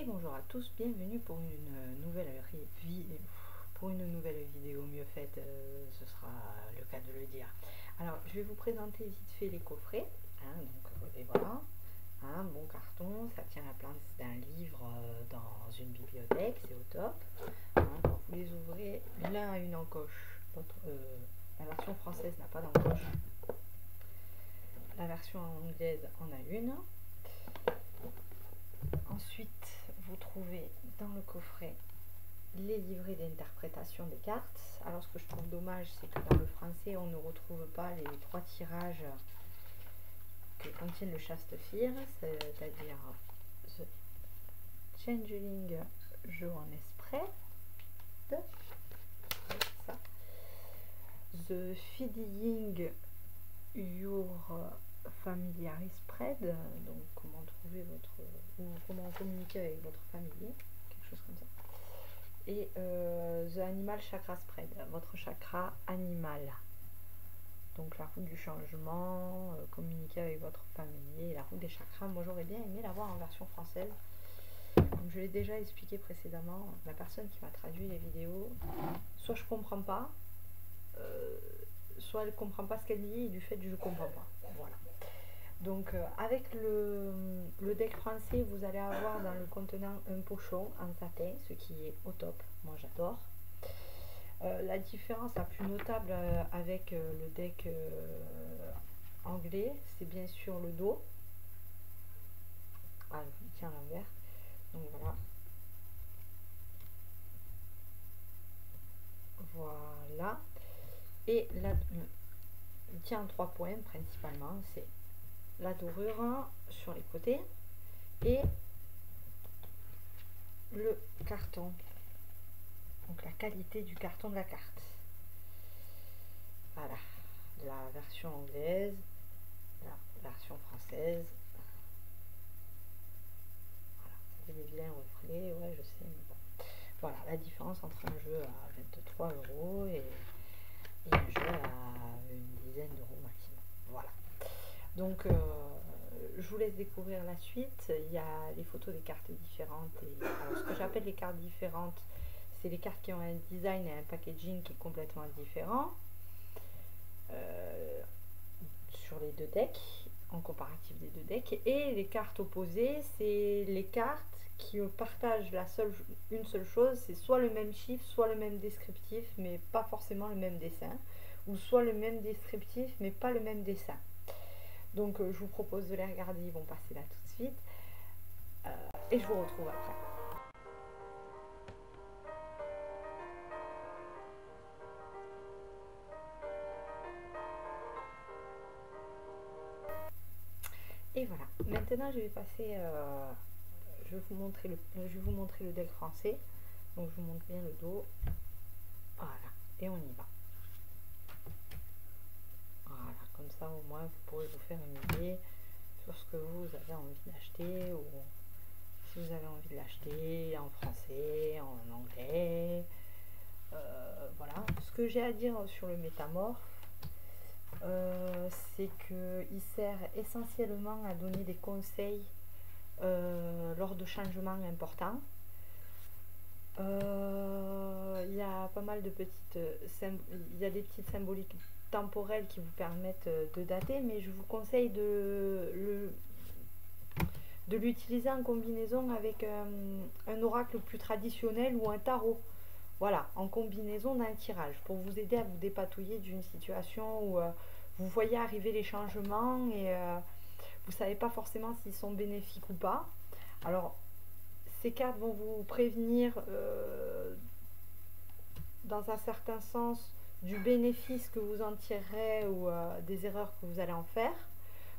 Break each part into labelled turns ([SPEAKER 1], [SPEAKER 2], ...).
[SPEAKER 1] Et bonjour à tous, bienvenue pour une nouvelle vidéo mieux faite, ce sera le cas de le dire. Alors je vais vous présenter vite fait les coffrets, et voilà, un bon carton, ça tient la place d'un livre dans une bibliothèque, c'est au top. Quand vous les ouvrez, l'un a une encoche, la version française n'a pas d'encoche, la version anglaise en a une. Ensuite, vous trouvez dans le coffret les livrets d'interprétation des cartes. Alors ce que je trouve dommage, c'est que dans le français, on ne retrouve pas les 3 tirages que contiennent le Chaste-Fir, c'est-à-dire The Changeling Johannes Spread, ça, The Feeding Your Familiar Spread, donc comment trouver comment communiquer avec votre familier, quelque chose comme ça. Et The Animal Chakra Spread, votre chakra animal. Donc la roue du changement, communiquer avec votre familier, et la roue des chakras. Moi j'aurais bien aimé l'avoir en version française. Comme je l'ai déjà expliqué précédemment, la personne qui m'a traduit les vidéos, soit je comprends pas, soit elle comprend pas ce qu'elle dit, et du fait je comprends pas. Voilà. Donc avec le deck français, vous allez avoir dans le contenant un pochon en satin, ce qui est au top, moi j'adore. La différence la plus notable avec le deck anglais, c'est bien sûr le dos. Ah, je tiens à l'envers. Donc voilà. Voilà. Et là, il tient en 3 points principalement, c'est la dorure sur les côtés et le carton, donc la qualité du carton de la carte. Voilà, la version anglaise, la version française. Voilà, ça fait des vilains reflets, ouais je sais, mais bon. Voilà la différence entre un jeu à 23 € et un jeu à une dizaine d'euros maximum. Voilà. Donc je vous laisse découvrir la suite. Il y a les photos des cartes différentes. Et, alors, ce que j'appelle les cartes différentes, c'est les cartes qui ont un design et un packaging qui est complètement différent sur les deux decks, en comparatif des deux decks. Et les cartes opposées, c'est les cartes qui partagent une seule chose, c'est soit le même chiffre, soit le même descriptif, mais pas forcément le même dessin, ou soit le même descriptif, mais pas le même dessin. Donc je vous propose de les regarder, ils vont passer là tout de suite. Et je vous retrouve après. Et voilà, maintenant je vais passer, je vais vous montrer le deck français. Donc je vous montre bien le dos. Voilà, et on y va. Voilà, comme ça au moins vous pourrez vous faire une idée sur ce que vous avez envie d'acheter, ou si vous avez envie de l'acheter en français, en anglais. Voilà, ce que j'ai à dire sur le métamorphe, c'est qu'il sert essentiellement à donner des conseils lors de changements importants. Il y a pas mal de il y a des petites symboliques temporelles qui vous permettent de dater, mais je vous conseille de l'utiliser en combinaison avec un oracle plus traditionnel ou un tarot. Voilà, en combinaison d'un tirage, pour vous aider à vous dépatouiller d'une situation où vous voyez arriver les changements et vous ne savez pas forcément s'ils sont bénéfiques ou pas. Alors, ces cartes vont vous prévenir dans un certain sens du bénéfice que vous en tirerez ou des erreurs que vous allez en faire.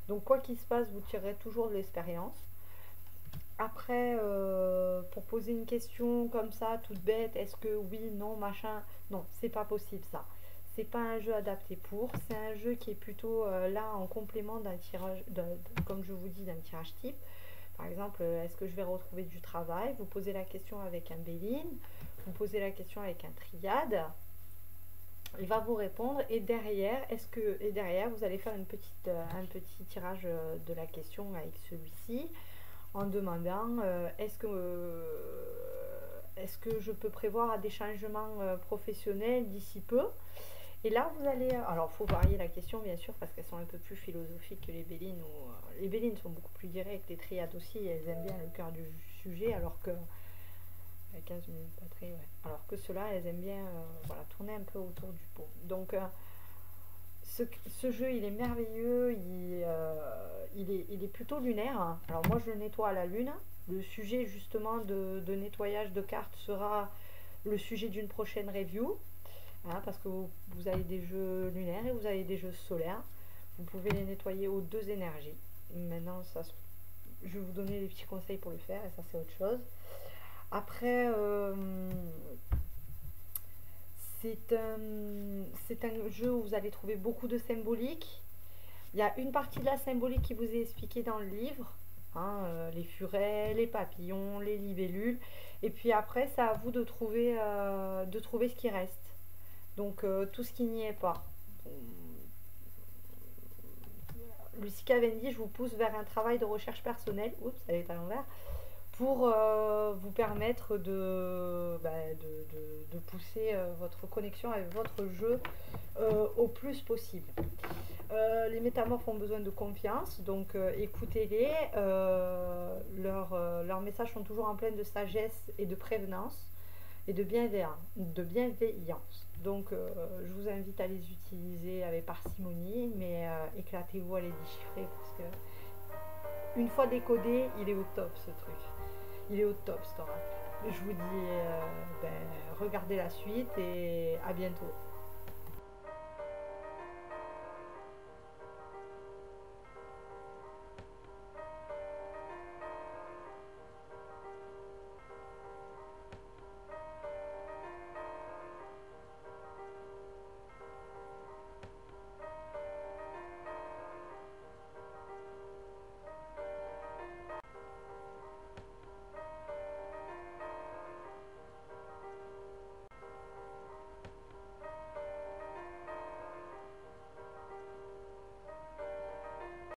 [SPEAKER 1] Donc quoi qu'il se passe, vous tirerez toujours de l'expérience. Après, pour poser une question comme ça, toute bête, est-ce que oui, non, machin, non, c'est pas possible ça. C'est pas un jeu adapté pour, c'est un jeu qui est plutôt là en complément d'un tirage, comme je vous dis, d'un tirage type. Par exemple, est-ce que je vais retrouver du travail? Vous posez la question avec un Béline, vous posez la question avec un Triade, il va vous répondre, et derrière, vous allez faire un petit tirage de la question avec celui-ci. en demandant est-ce que je peux prévoir des changements professionnels d'ici peu. Et là, vous allez... Alors, il faut varier la question, bien sûr, parce qu'elles sont un peu plus philosophiques que les Bélines. Les Bélines sont beaucoup plus directes, les Triades aussi, elles aiment bien le cœur du sujet, alors que... 15 minutes après, ouais. Alors que ceux-là, elles aiment bien voilà, tourner un peu autour du pot. Donc, ce jeu, il est merveilleux, il est plutôt lunaire, hein. Alors moi, je le nettoie à la lune. Le sujet, justement, de nettoyage de cartes sera le sujet d'une prochaine review. Hein, parce que vous avez des jeux lunaires et vous avez des jeux solaires. Vous pouvez les nettoyer aux deux énergies. Maintenant, je vais vous donner des petits conseils pour le faire et ça, c'est autre chose. Après, c'est un jeu où vous allez trouver beaucoup de symbolique. Il y a une partie de la symbolique qui vous est expliquée dans le livre. Hein, les furets, les papillons, les libellules. Et puis après, c'est à vous de trouver ce qui reste. Donc tout ce qui n'y est pas. Lucie Cavendish vous pousse vers un travail de recherche personnelle. Oups, elle est à l'envers. Pour vous permettre de pousser votre connexion avec votre jeu au plus possible. Les métamorphes ont besoin de confiance, donc écoutez-les. Leurs messages sont toujours en pleine de sagesse et de prévenance et de bienveillance. Donc je vous invite à les utiliser avec parcimonie, mais éclatez-vous à les déchiffrer parce que une fois décodé, il est au top ce truc. Il est au top cet oracle. Je vous dis regardez la suite et à bientôt.